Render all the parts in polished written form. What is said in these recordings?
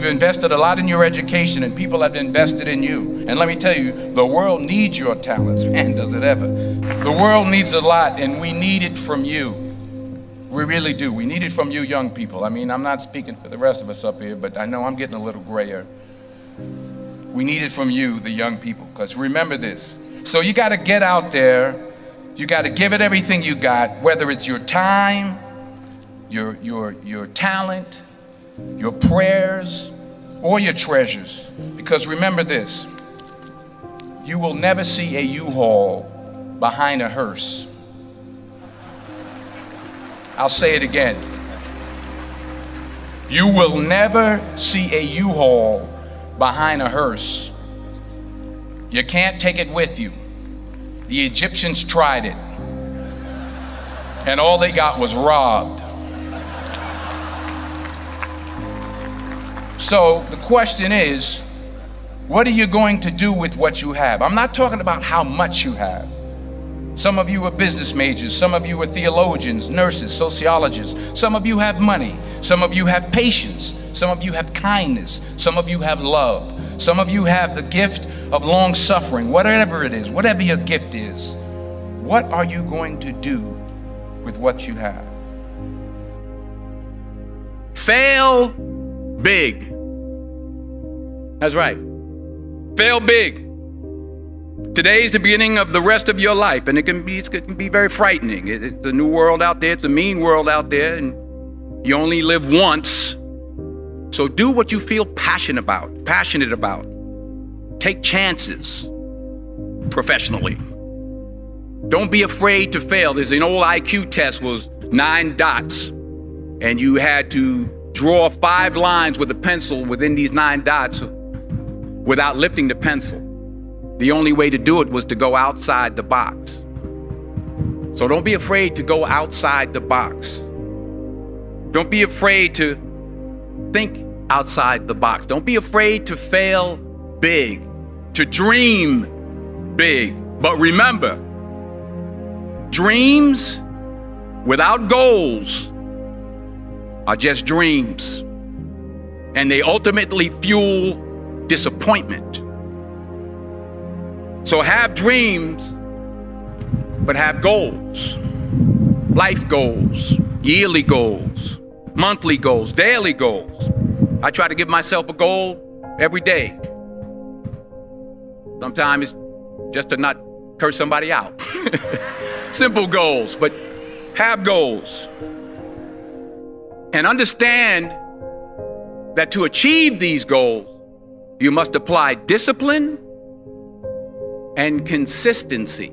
You've invested a lot in your education, and people have invested in you. And let me tell you, the world needs your talents. Man, does it ever. The world needs a lot, and we need it from you. We really do. We need it from you young people. I mean, I'm not speaking for the rest of us up here, but I know I'm getting a little grayer. We need it from you, the young people, because remember this. So you got to get out there. You got to give it everything you got, whether it's your time, your talent, your prayers, or your treasures. Because remember this, you will never see a U-Haul behind a hearse. I'll say it again. You will never see a U-Haul behind a hearse. You can't take it with you. The Egyptians tried it, and all they got was robbed. So the question is, what are you going to do with what you have? I'm not talking about how much you have. Some of you are business majors, some of you are theologians, nurses, sociologists. Some of you have money, some of you have patience, some of you have kindness, some of you have love, some of you have the gift of long suffering. Whatever it is, whatever your gift is, what are you going to do with what you have? Fail big. That's right. Fail big. Today's the beginning of the rest of your life, and it can be very frightening. It's a new world out there. It's a mean world out there, and you only live once. So do what you feel passionate about. Take chances professionally. Don't be afraid to fail. There's an old IQ test, was 9 dots, and you had to draw 5 lines with a pencil within these 9 dots without lifting the pencil. The only way to do it was to go outside the box. So don't be afraid to go outside the box. Don't be afraid to think outside the box. Don't be afraid to fail big, to dream big. But remember, dreams without goals are just dreams, and they ultimately fuel disappointment. So have dreams, but have goals. Life goals, yearly goals, monthly goals, daily goals. I try to give myself a goal every day. Sometimes it's just to not curse somebody out. Simple goals, but have goals. And understand that to achieve these goals, you must apply discipline and consistency.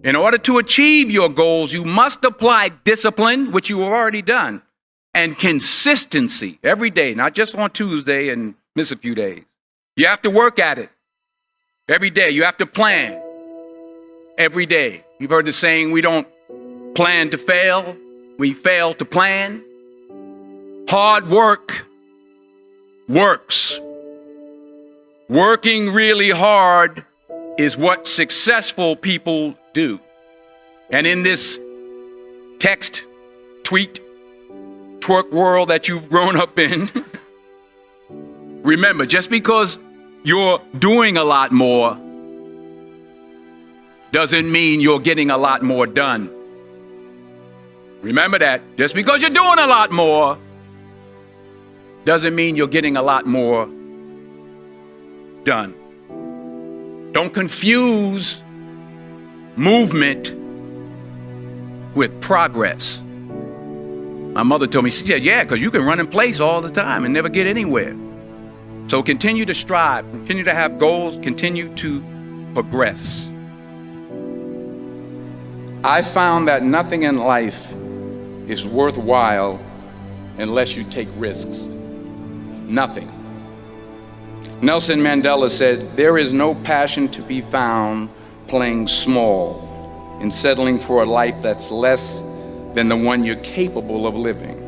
In order to achieve your goals, you must apply discipline, which you have already done, and consistency every day, not just on Tuesday and miss a few days. You have to work at it every day. You have to plan every day. You've heard the saying, we don't plan to fail, we fail to plan. Hard work works. Working really hard is what successful people do. And in this text, tweet, twerk world that you've grown up in, remember, just because you're doing a lot more doesn't mean you're getting a lot more done. Remember that. Just because you're doing a lot more doesn't mean you're getting a lot more done. Don't confuse movement with progress. My mother told me, she said, yeah, because you can run in place all the time and never get anywhere. So continue to strive, continue to have goals, continue to progress. I found that nothing in life is worthwhile unless you take risks. Nothing. Nelson Mandela said, there is no passion to be found playing small and settling for a life that's less than the one you're capable of living.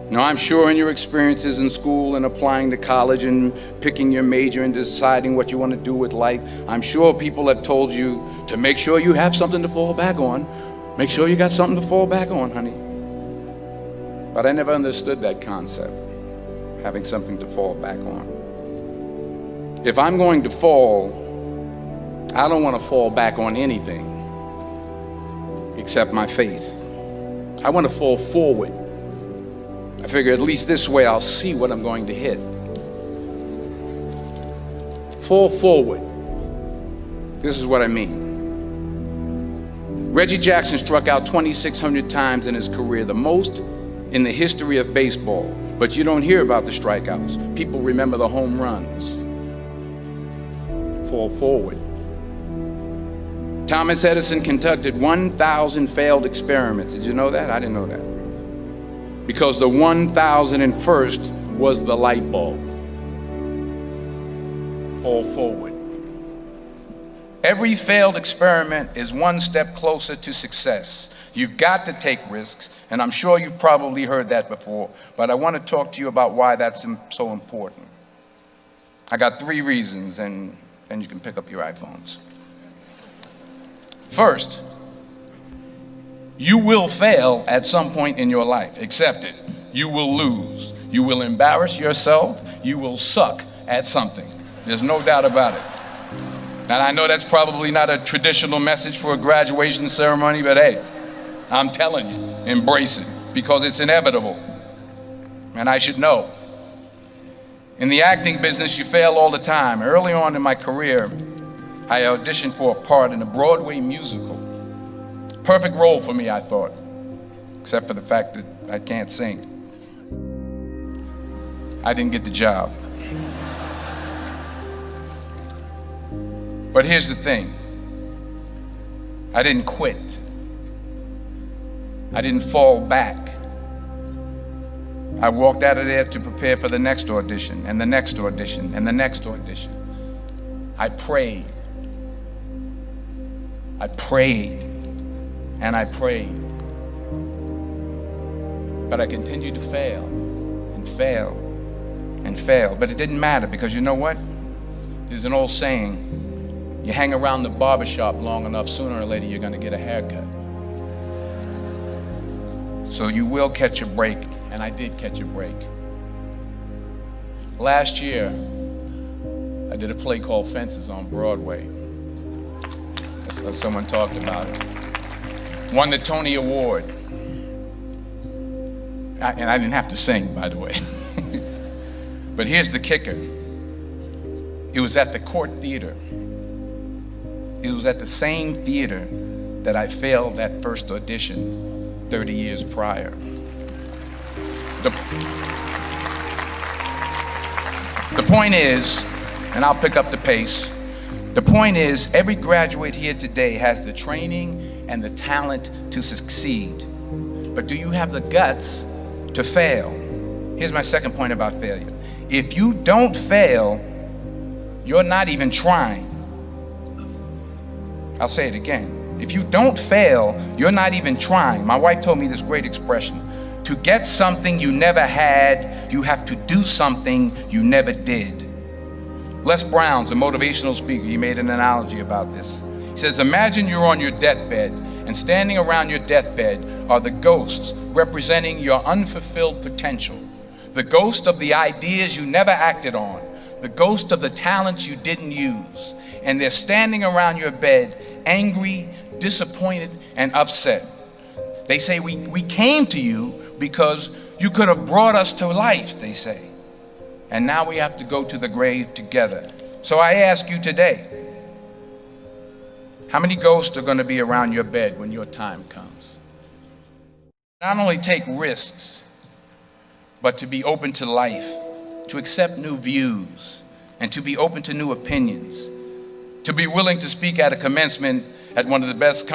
Now, I'm sure in your experiences in school and applying to college and picking your major and deciding what you want to do with life, I'm sure people have told you to make sure you have something to fall back on. Make sure you got something to fall back on, honey. But I never understood that concept. having something to fall back on. If I'm going to fall, I don't want to fall back on anything except my faith. I want to fall forward. I figure at least this way I'll see what I'm going to hit. Fall forward. This is what I mean. Reggie Jackson struck out 2,600 times in his career, the most in the history of baseball. But you don't hear about the strikeouts. People remember the home runs. Fall forward. Thomas Edison conducted 1,000 failed experiments. Did you know that? I didn't know that. Because the 1,001st was the light bulb. Fall forward. Every failed experiment is one step closer to success. You've got to take risks, and I'm sure you've probably heard that before, but I want to talk to you about why that's so important. I got 3 reasons, and then you can pick up your iPhones. First, you will fail at some point in your life. Accept it. You will lose. You will embarrass yourself. You will suck at something. There's no doubt about it. And I know that's probably not a traditional message for a graduation ceremony, but hey, I'm telling you, embrace it, because it's inevitable. And I should know. In the acting business, you fail all the time. Early on in my career, I auditioned for a part in a Broadway musical. Perfect role for me, I thought, except for the fact that I can't sing. I didn't get the job. But here's the thing. I didn't quit. I didn't fall back. I walked out of there to prepare for the next audition, and the next audition, and the next audition. I prayed. I prayed, and I prayed. But I continued to fail, and fail, and fail. But it didn't matter, because you know what? There's an old saying, you hang around the barbershop long enough, sooner or later you're going to get a haircut. So you will catch a break, and I did catch a break. Last year, I did a play called Fences on Broadway. Someone talked about it. Won the Tony Award. And I didn't have to sing, by the way. But here's the kicker. It was at the Court Theater. It was at the same theater that I failed that first audition 30 years prior. The point is, and I'll pick up the pace, the point is every graduate here today has the training and the talent to succeed. But do you have the guts to fail? Here's my second point about failure. If you don't fail, you're not even trying. I'll say it again. If you don't fail, you're not even trying. My wife told me this great expression. To get something you never had, you have to do something you never did. Les Brown's a motivational speaker. He made an analogy about this. He says, imagine you're on your deathbed, and standing around your deathbed are the ghosts representing your unfulfilled potential. The ghost of the ideas you never acted on. The ghost of the talents you didn't use. And they're standing around your bed, angry, disappointed, and upset. They say, we came to you because you could have brought us to life, they say. And now we have to go to the grave together. So I ask you today, how many ghosts are going to be around your bed when your time comes? Not only take risks, but to be open to life, to accept new views, and to be open to new opinions. To be willing to speak at a commencement at one of the best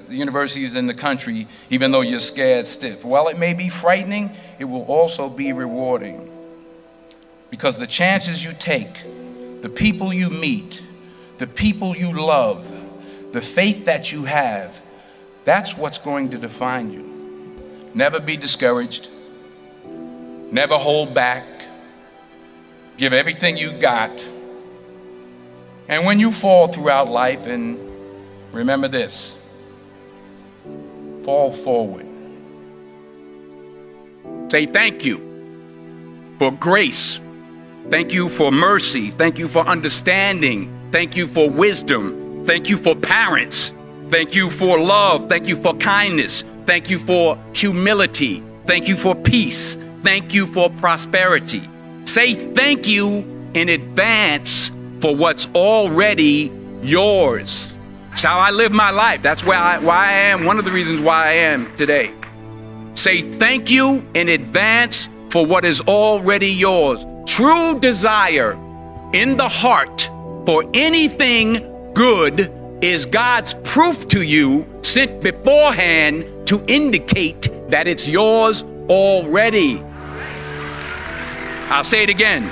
universities in the country, even though you're scared stiff. While it may be frightening, it will also be rewarding. Because the chances you take, the people you meet, the people you love, the faith that you have, that's what's going to define you. Never be discouraged. Never hold back. Give everything you got. And when you fall throughout life, and remember this, fall forward. Say thank you for grace. Thank you for mercy. Thank you for understanding. Thank you for wisdom. Thank you for parents. Thank you for love. Thank you for kindness. Thank you for humility. Thank you for peace. Thank you for prosperity. Say thank you in advance for what's already yours. It's how I live my life. That's why I am, one of the reasons why I am today. Say thank you in advance for what is already yours. True desire in the heart for anything good is God's proof to you, sent beforehand to indicate that it's yours already. I'll say it again.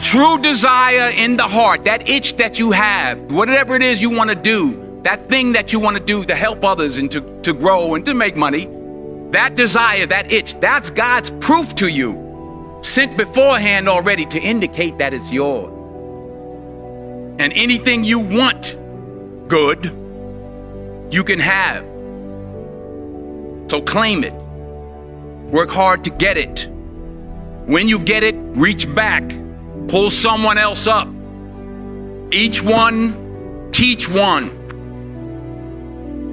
True desire in the heart, that itch that you have, whatever it is you want to do, that thing that you want to do to help others and to grow and to make money, that desire, that itch, that's God's proof to you, sent beforehand already to indicate that it's yours. And anything you want good, you can have. So claim it. Work hard to get it. When you get it, reach back. Pull someone else up. Each one, teach one.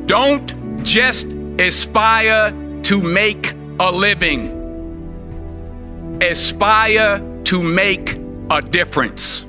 Don't just aspire to make a living. Aspire to make a difference.